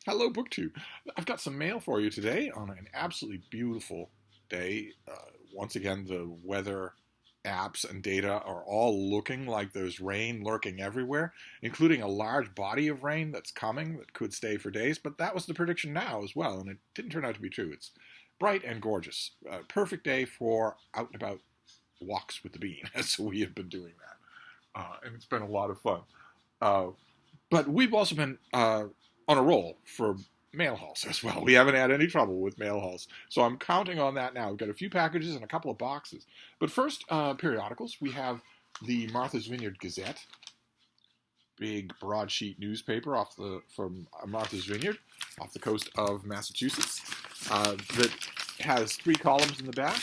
Hello, BookTube. I've got some mail for you today on an absolutely beautiful day. Once again, the weather apps and data are all looking like there's rain lurking everywhere, including a large body of rain that's coming that could stay for days. But that was the prediction now as well, and it didn't turn out to be true. It's bright and gorgeous. Perfect day for out and about walks with the bean, as we have been doing that. And it's been a lot of fun. Uh, but we've also been on a roll for mail hauls as well. We haven't had any trouble with mail hauls. So I'm counting on that now. We've got a few packages and a couple of boxes. But first, periodicals. We have the Martha's Vineyard Gazette, big broadsheet newspaper from Martha's Vineyard off the coast of Massachusetts that has 3 columns in the back.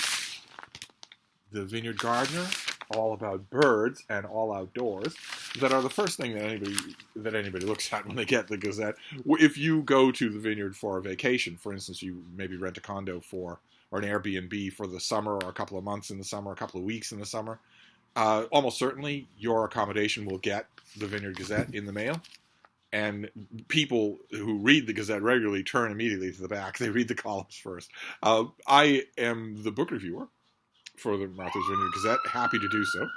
The Vineyard Gardener, all about birds and all outdoors, that are the first thing that anybody looks at when they get the Gazette. If you go to the vineyard for a vacation, for instance, you maybe rent a condo or an Airbnb for the summer, or a couple of months in the summer, a couple of weeks in the summer, almost certainly your accommodation will get the Vineyard Gazette in the mail. And people who read the Gazette regularly turn immediately to the back. They read the columns first. I am the book reviewer for the Martha's Vineyard Gazette. Happy to do so.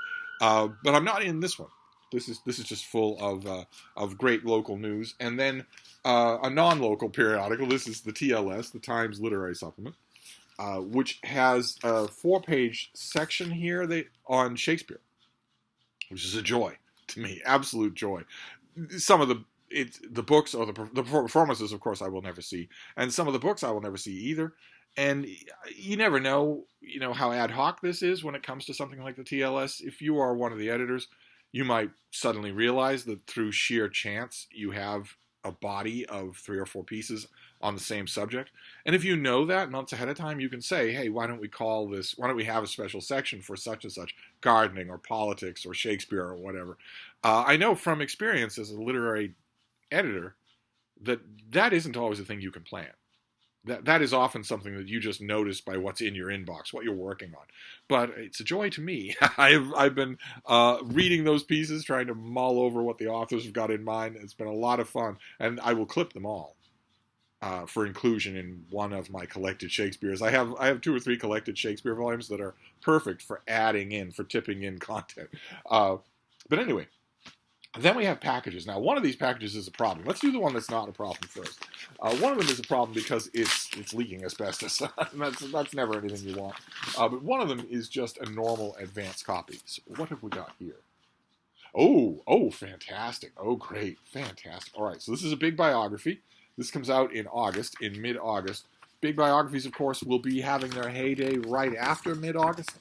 But I'm not in this one. This is just full of great local news. And then a non-local periodical. This is the TLS, the Times Literary Supplement, which has a 4-page section here on Shakespeare, which is a joy to me, absolute joy. Some of the books or the performances, of course, I will never see, and some of the books I will never see either. And you never know, how ad hoc this is when it comes to something like the TLS. If you are one of the editors, you might suddenly realize that through sheer chance, you have a body of 3 or 4 pieces on the same subject. And if you know that months ahead of time, you can say, hey, why don't we have a special section for such and such, gardening or politics or Shakespeare or whatever. I know from experience as a literary editor that isn't always a thing you can plan. That is often something that you just notice by what's in your inbox, what you're working on. But it's a joy to me. I've been reading those pieces, trying to mull over what the authors have got in mind. It's been a lot of fun, and I will clip them all for inclusion in one of my collected Shakespeares. I have 2 or 3 collected Shakespeare volumes that are perfect for tipping in content. But anyway. Then we have packages. Now, one of these packages is a problem. Let's do the one that's not a problem first. One of them is a problem because it's leaking asbestos. that's never anything you want. But one of them is just a normal advance copy. So what have we got here? Oh, fantastic. Oh, great. Fantastic. All right, so this is a big biography. This comes out in mid-August. Big biographies, of course, will be having their heyday right after mid-August.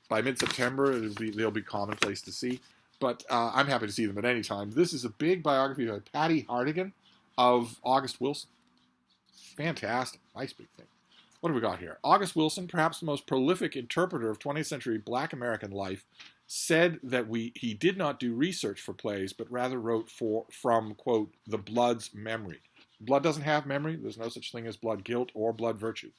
By mid-September, they'll be commonplace to see. But I'm happy to see them at any time. This is a big biography by Patty Hartigan of August Wilson. Fantastic. Nice big thing. What have we got here? August Wilson, perhaps the most prolific interpreter of 20th century Black American life, said that he did not do research for plays, but rather wrote from, quote, the blood's memory. Blood doesn't have memory. There's no such thing as blood guilt or blood virtue.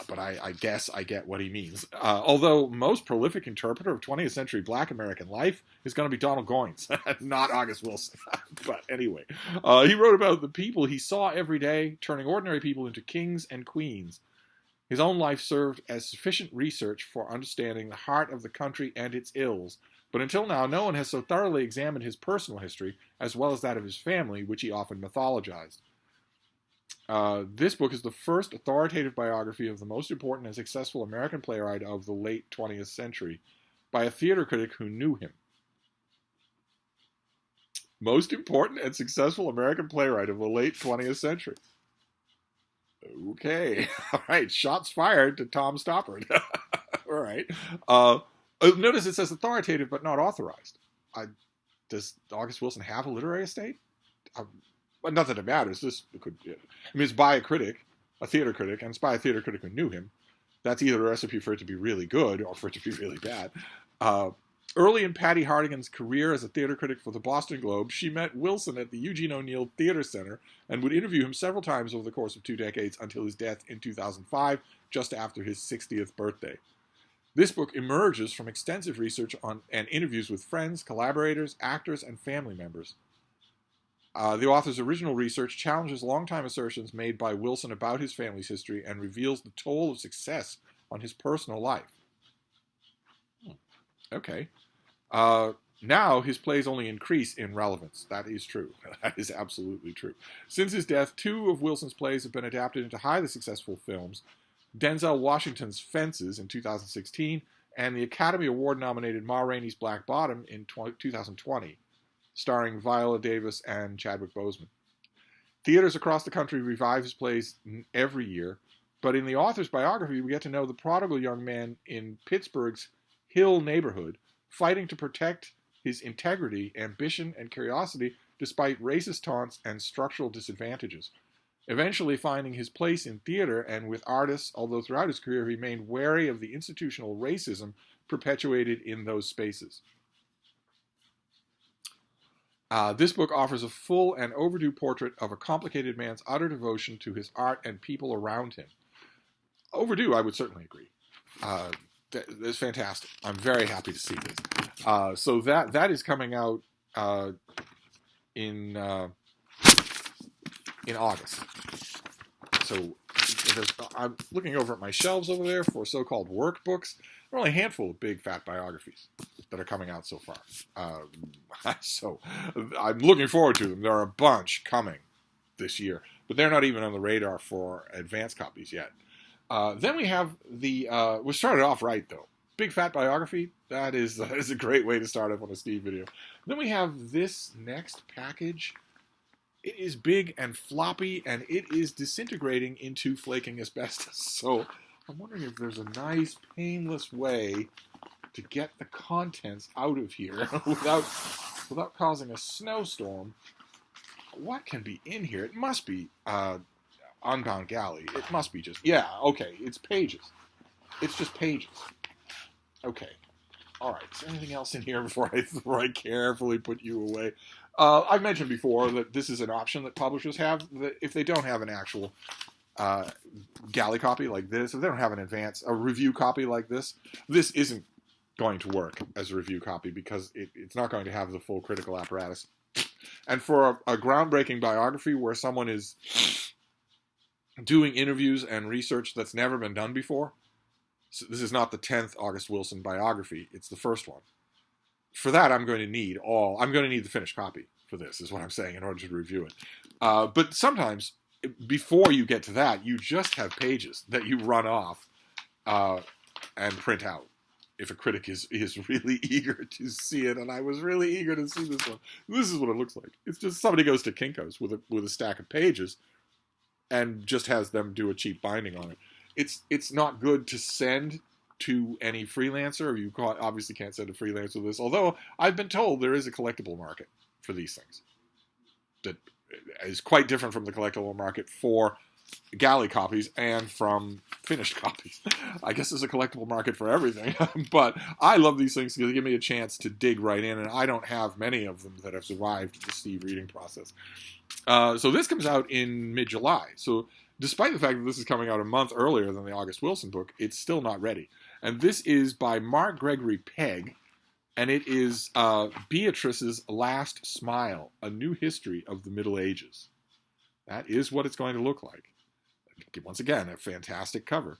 But I guess I get what he means. Although most prolific interpreter of 20th century Black American life is going to be Donald Goines, not August Wilson. But anyway, he wrote about the people he saw every day, turning ordinary people into kings and queens. His own life served as sufficient research for understanding the heart of the country and its ills. But until now, no one has so thoroughly examined his personal history, as well as that of his family, which he often mythologized. This book is the first authoritative biography of the most important and successful American playwright of the late 20th century by a theater critic who knew him. Most important and successful American playwright of the late 20th century. Okay. All right. Shots fired to Tom Stoppard. All right. Notice it says authoritative but not authorized. Does August Wilson have a literary estate? But not that it matters. It's by a critic, a theater critic, and it's by a theater critic who knew him. That's either a recipe for it to be really good or for it to be really bad. Early in Patty Hartigan's career as a theater critic for the Boston Globe, she met Wilson at the Eugene O'Neill Theater Center and would interview him several times over the course of 2 decades until his death in 2005, just after his 60th birthday. This book emerges from extensive research and interviews with friends, collaborators, actors, and family members. The author's original research challenges longtime assertions made by Wilson about his family's history and reveals the toll of success on his personal life. Okay. Now his plays only increase in relevance. That is true. That is absolutely true. Since his death, 2 of Wilson's plays have been adapted into highly successful films. Denzel Washington's Fences in 2016 and the Academy Award-nominated Ma Rainey's Black Bottom in 2020, starring Viola Davis and Chadwick Boseman. Theaters across the country revive his plays every year, but in the author's biography, we get to know the prodigal young man in Pittsburgh's Hill neighborhood, fighting to protect his integrity, ambition, and curiosity despite racist taunts and structural disadvantages, eventually finding his place in theater and with artists, although throughout his career he remained wary of the institutional racism perpetuated in those spaces. This book offers a full and overdue portrait of a complicated man's utter devotion to his art and people around him. Overdue, I would certainly agree. That's fantastic. I'm very happy to see this. So that is coming out in August. So I'm looking over at my shelves over there for so-called workbooks. There are only a handful of big, fat biographies that are coming out so far. So I'm looking forward to them. There are a bunch coming this year, but they're not even on the radar for advanced copies yet. Then we have we started off right, though. Big fat biography, that is a great way to start off on a Steve video. Then we have this next package. It is big and floppy, and it is disintegrating into flaking asbestos. So I'm wondering if there's a nice, painless way to get the contents out of here without causing a snowstorm. What can be in here? It must be Unbound Galley. It must be just... Yeah, okay, it's pages. It's just pages. Okay. All right. Is there anything else in here before I carefully put you away? I've mentioned before that this is an option that publishers have. That if they don't have an actual galley copy like this, if they don't have a review copy like this isn't going to work as a review copy because it's not going to have the full critical apparatus. And for a groundbreaking biography where someone is doing interviews and research that's never been done before, so this is not the 10th August Wilson biography, it's the first one. For that, I'm going to need the finished copy for this, is what I'm saying, in order to review it. But sometimes, before you get to that, you just have pages that you run off and print out. If a critic is really eager to see it, and I was really eager to see this one. This is what it looks like. It's just somebody goes to Kinko's with a stack of pages and just has them do a cheap binding on it. It's not good to send to any freelancer. You obviously can't send a freelancer this, although I've been told there is a collectible market for these things that is quite different from the collectible market for galley copies and from finished copies. I guess there's a collectible market for everything, but I love these things because they give me a chance to dig right in, and I don't have many of them that have survived the Steve reading process. So this comes out in mid-July. So despite the fact that this is coming out a month earlier than the August Wilson book, it's still not ready. And this is by Mark Gregory Pegg, and it is Beatrice's Last Smile, A New History of the Middle Ages. That is what it's going to look like. Once again, a fantastic cover.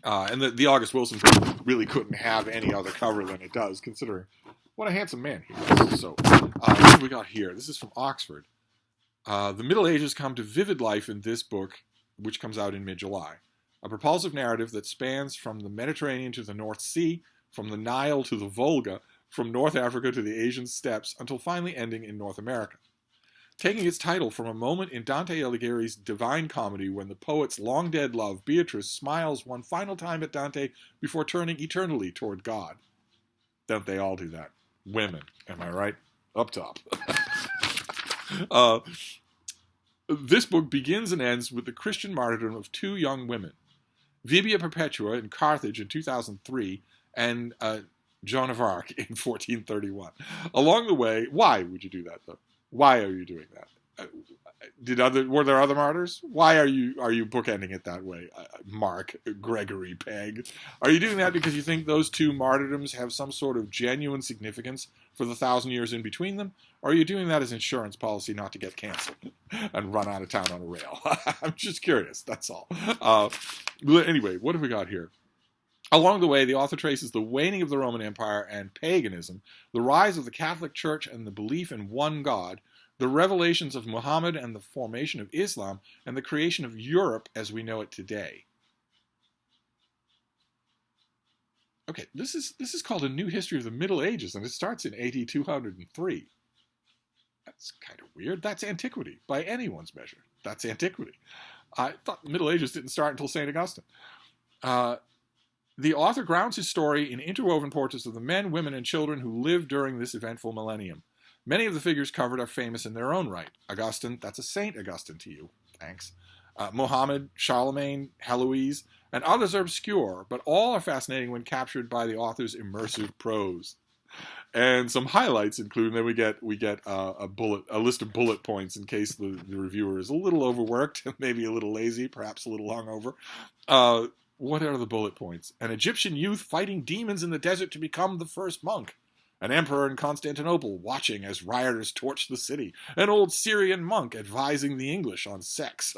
And the August Wilson book really couldn't have any other cover than it does, considering what a handsome man he is. So, what have we got here? This is from Oxford. The Middle Ages come to vivid life in this book, which comes out in mid-July. A propulsive narrative that spans from the Mediterranean to the North Sea, from the Nile to the Volga, from North Africa to the Asian steppes, until finally ending in North America. Taking its title from a moment in Dante Alighieri's Divine Comedy when the poet's long-dead love, Beatrice, smiles one final time at Dante before turning eternally toward God. Don't they all do that? Women, am I right? Up top. This book begins and ends with the Christian martyrdom of 2 young women, Vibia Perpetua in Carthage in 2003, and Joan of Arc in 1431. Along the way, why would you do that, though? Why are you doing that? Were there other martyrs? Why are you bookending it that way, Mark Gregory Pegg? Are you doing that because you think those two martyrdoms have some sort of genuine significance for the 1,000 years in between them, or are you doing that as insurance policy not to get canceled and run out of town on a rail? I'm just curious. That's all. Anyway, what have we got here? Along the way, the author traces the waning of the Roman Empire and paganism, the rise of the Catholic Church and the belief in one God, the revelations of Muhammad and the formation of Islam, and the creation of Europe as we know it today. Okay, this is called A New History of the Middle Ages, and it starts in AD 203. That's kind of weird. That's antiquity, by anyone's measure. That's antiquity. I thought the Middle Ages didn't start until St. Augustine. The author grounds his story in interwoven portraits of the men, women, and children who lived during this eventful millennium. Many of the figures covered are famous in their own right. Augustine, that's a Saint Augustine to you. Thanks. Muhammad, Charlemagne, Heloise, and others are obscure, but all are fascinating when captured by the author's immersive prose. And some highlights include, then we get a list of bullet points in case the reviewer is a little overworked, maybe a little lazy, perhaps a little hungover. What are the bullet points? An Egyptian youth fighting demons in the desert to become the first monk. An emperor in Constantinople watching as rioters torch the city. An old Syrian monk advising the English on sex.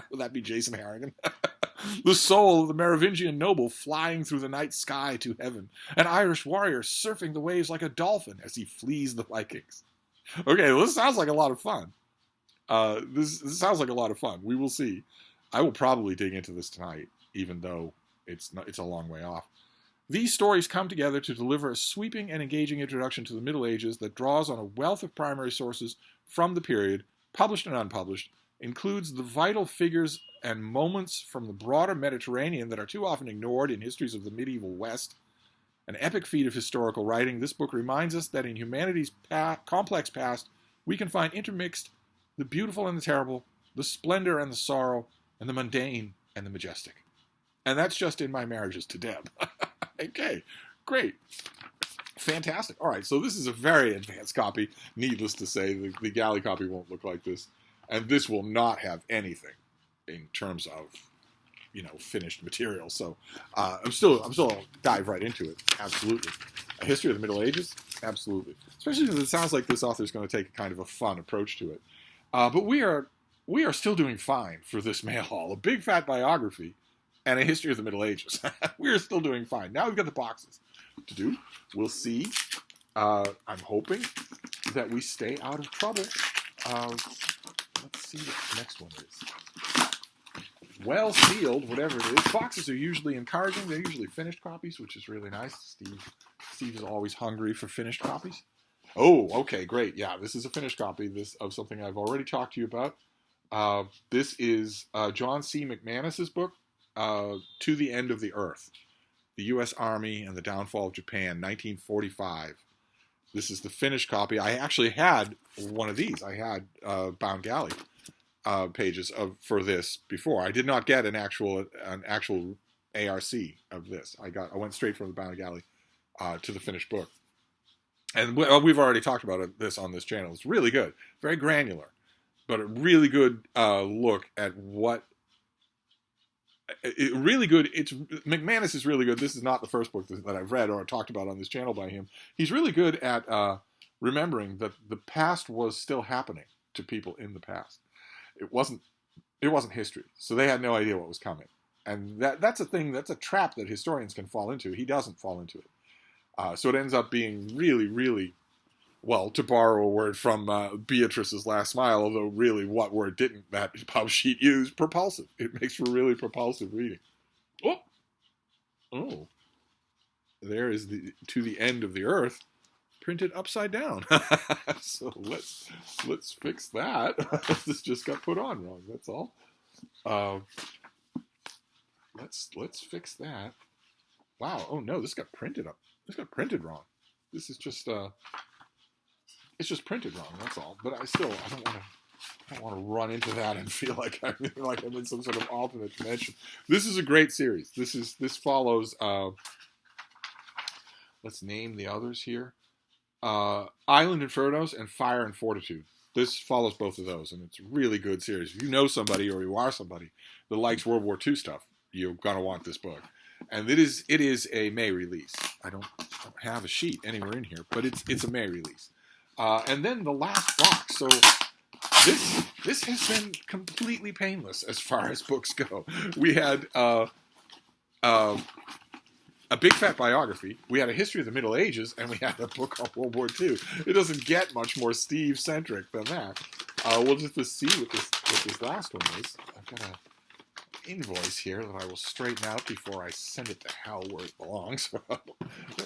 Would that be Jason Harrigan? The soul of the Merovingian noble flying through the night sky to heaven. An Irish warrior surfing the waves like a dolphin as he flees the Vikings. Okay, well, this sounds like a lot of fun. This sounds like a lot of fun. We will see. I will probably dig into this tonight, even though it's a long way off. These stories come together to deliver a sweeping and engaging introduction to the Middle Ages that draws on a wealth of primary sources from the period, published and unpublished, includes the vital figures and moments from the broader Mediterranean that are too often ignored in histories of the medieval West. An epic feat of historical writing, this book reminds us that in humanity's complex past, we can find intermixed the beautiful and the terrible, the splendor and the sorrow, and the mundane and the majestic. And that's just in my marriages to Deb. Okay, great. Fantastic. All right, so this is a very advanced copy. Needless to say, the galley copy won't look like this. And this will not have anything in terms of, finished material. So I'm still dive right into it. Absolutely. A history of the Middle Ages? Absolutely. Especially because it sounds like this author is going to take a kind of a fun approach to it. But we are still doing fine for this mail haul. A big fat biography and a history of the Middle Ages. We're still doing fine. Now we've got the boxes to do. We'll see. I'm hoping that we stay out of trouble. Let's see what the next one is. Well sealed, whatever it is. Boxes are usually encouraging. They're usually finished copies, which is really nice. Steve is always hungry for finished copies. Oh, okay, great. Yeah, this is a finished copy of something I've already talked to you about. This is John C. McManus's book, To the End of the Earth, the U.S. Army and the Downfall of Japan, 1945. This is the finished copy. I actually had one of these. I had Bound Galley pages for this before. I did not get an actual ARC of this. I went straight from the Bound Galley to the finished book. And we've already talked about this on this channel. It's really good. Very granular. But a really good look at what... really good. McManus is really good. This is not the first book that I've read or talked about on this channel by him. He's really good at remembering that the past was still happening to people in the past. It wasn't history. So they had no idea what was coming. And that's a thing, that's a trap that historians can fall into. He doesn't fall into it. So it ends up being really, really, well, to borrow a word from Beatrice's Last Smile, although really what word didn't that pub sheet use? Propulsive. It makes for really propulsive reading. Oh. There is To the End of the Earth printed upside down. So let's fix that. This just got put on wrong, that's all. Let's fix that. Wow, oh no, this got printed up. This got printed wrong. This is just it's just printed wrong, that's all. But I don't want to run into that and feel like I'm in some sort of alternate dimension. This is a great series. This follows let's name the others here. Island Infernos and Fire and Fortitude. This follows both of those, and it's a really good series. If you know somebody or you are somebody that likes World War II stuff, you're going to want this book. And it is a May release. I don't have a sheet anywhere in here, but it's a May release. And then the last box. So this has been completely painless as far as books go. We had a big fat biography. We had a history of the Middle Ages, and we had a book on World War II. It doesn't get much more Steve-centric than that. We'll just see what this last one is. I've got an invoice here that I will straighten out before I send it to hell where it belongs. What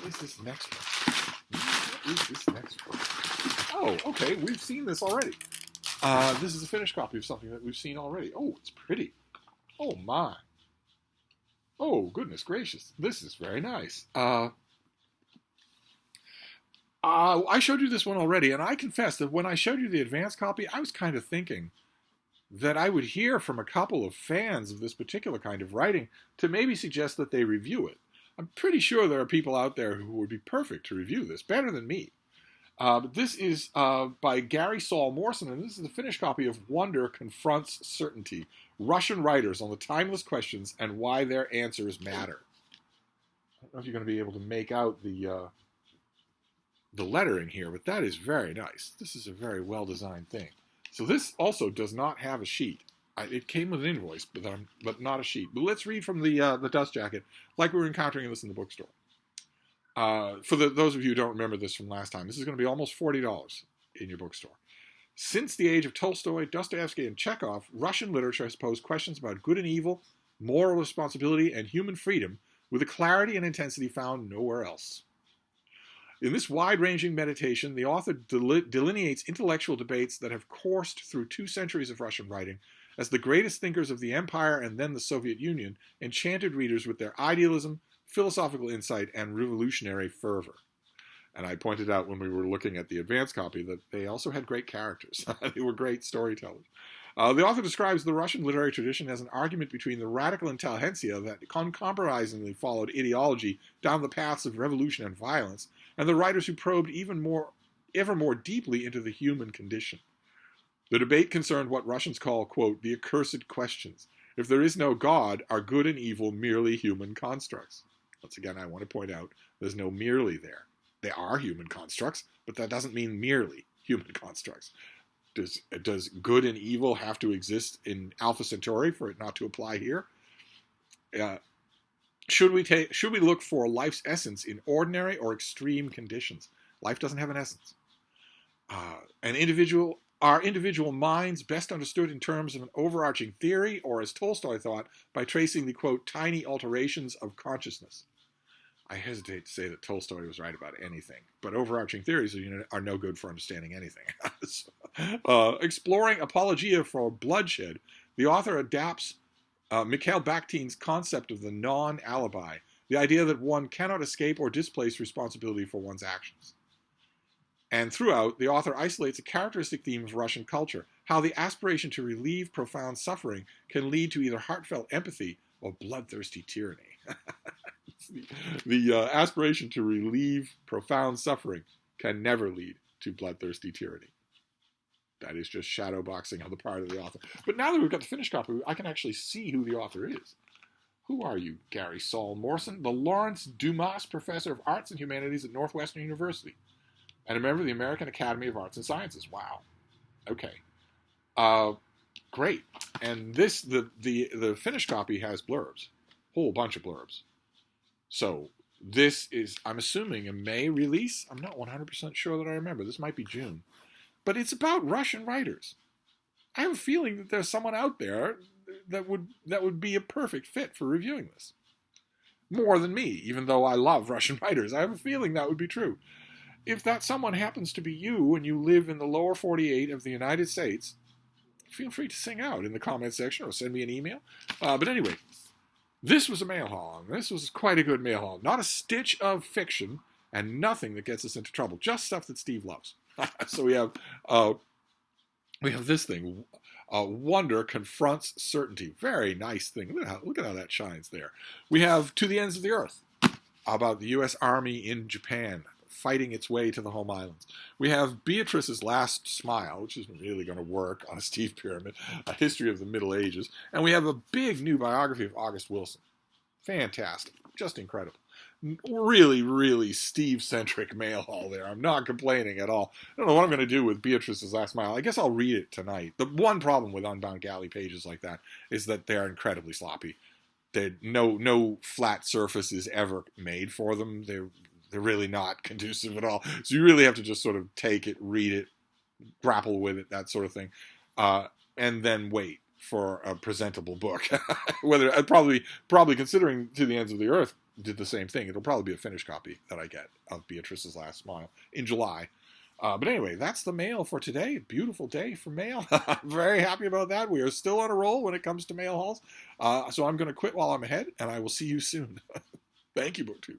is this next one? What is this next one? Oh, okay, we've seen this already. This is a finished copy of something that we've seen already. Oh, it's pretty. Oh, my. Oh, goodness gracious. This is very nice. I showed you this one already, and I confess that when I showed you the advanced copy, I was kind of thinking that I would hear from a couple of fans of this particular kind of writing to maybe suggest that they review it. I'm pretty sure there are people out there who would be perfect to review this, better than me. But this is by Gary Saul Morson, and this is the finished copy of Wonder Confronts Certainty, Russian Writers on the Timeless Questions and Why Their Answers Matter. I don't know if you're going to be able to make out the lettering here, but that is very nice. This is a very well-designed thing. So this also does not have a sheet. It came with an invoice, but not a sheet. But let's read from the dust jacket, like we were encountering this in the bookstore. For those of you who don't remember this from last time, this is going to be almost $40 in your bookstore. Since the age of Tolstoy, Dostoevsky, and Chekhov, Russian literature has posed questions about good and evil, moral responsibility, and human freedom with a clarity and intensity found nowhere else. In this wide-ranging meditation, the author delineates intellectual debates that have coursed through 2 centuries of Russian writing as the greatest thinkers of the Empire and then the Soviet Union enchanted readers with their idealism, philosophical insight, and revolutionary fervor. And I pointed out when we were looking at the advanced copy that they also had great characters. They were great storytellers. The author describes the Russian literary tradition as an argument between the radical intelligentsia that uncompromisingly followed ideology down the paths of revolution and violence, and the writers who probed ever more deeply into the human condition. The debate concerned what Russians call, quote, the accursed questions. If there is no God, are good and evil merely human constructs? Once again, I want to point out there's no merely there. They are human constructs, but that doesn't mean merely human constructs. Does good and evil have to exist in Alpha Centauri for it not to apply here? Should we look for life's essence in ordinary or extreme conditions? Life doesn't have an essence. Are individual minds best understood in terms of an overarching theory, or as Tolstoy thought, by tracing the, quote, tiny alterations of consciousness? I hesitate to say that Tolstoy was right about anything, but overarching theories are no good for understanding anything. Exploring apologia for bloodshed, the author adapts Mikhail Bakhtin's concept of the non-alibi, the idea that one cannot escape or displace responsibility for one's actions. And throughout, the author isolates a characteristic theme of Russian culture, how the aspiration to relieve profound suffering can lead to either heartfelt empathy or bloodthirsty tyranny. The aspiration to relieve profound suffering can never lead to bloodthirsty tyranny. That is just shadowboxing on the part of the author. But now that we've got the finished copy, I can actually see who the author is. Who are you, Gary Saul Morson? The Lawrence Dumas Professor of Arts and Humanities at Northwestern University, and a member of the American Academy of Arts and Sciences. Wow. Okay. Great. And the finished copy has blurbs. Whole bunch of blurbs. So this is, I'm assuming, a May release. I'm not 100% sure that I remember. This might be June. But it's about Russian writers. I have a feeling that there's someone out there that would be a perfect fit for reviewing this. More than me, even though I love Russian writers. I have a feeling that would be true. If that someone happens to be you and you live in the lower 48 of the United States, feel free to sing out in the comments section or send me an email. But anyway, this was a mail haul. This was quite a good mail haul. Not a stitch of fiction and nothing that gets us into trouble. Just stuff that Steve loves. So we have this thing. Wonder Confronts Certainty. Very nice thing. Look at how that shines there. We have To the Ends of the Earth, about the U.S. Army in Japan. fighting its way to the home islands. We have Beatrice's Last Smile, which isn't really going to work on a Steve pyramid, a history of the Middle Ages. And we have a big new biography of August Wilson. Fantastic. Just incredible. Really, really Steve-centric mail haul there. I'm not complaining at all. I don't know what I'm going to do with Beatrice's Last Smile. I guess I'll read it tonight. The one problem with Unbound Galley pages like that is that they're incredibly sloppy. No flat surface is ever made for them. They're really not conducive at all. So you really have to just sort of take it, read it, grapple with it, that sort of thing, and then wait for a presentable book. Whether probably considering To the Ends of the Earth did the same thing. It'll probably be a finished copy that I get of Beatrice's Last Smile in July. But anyway, that's the mail for today. Beautiful day for mail. I'm very happy about that. We are still on a roll when it comes to mail hauls. So I'm going to quit while I'm ahead, and I will see you soon. Thank you, BookTube.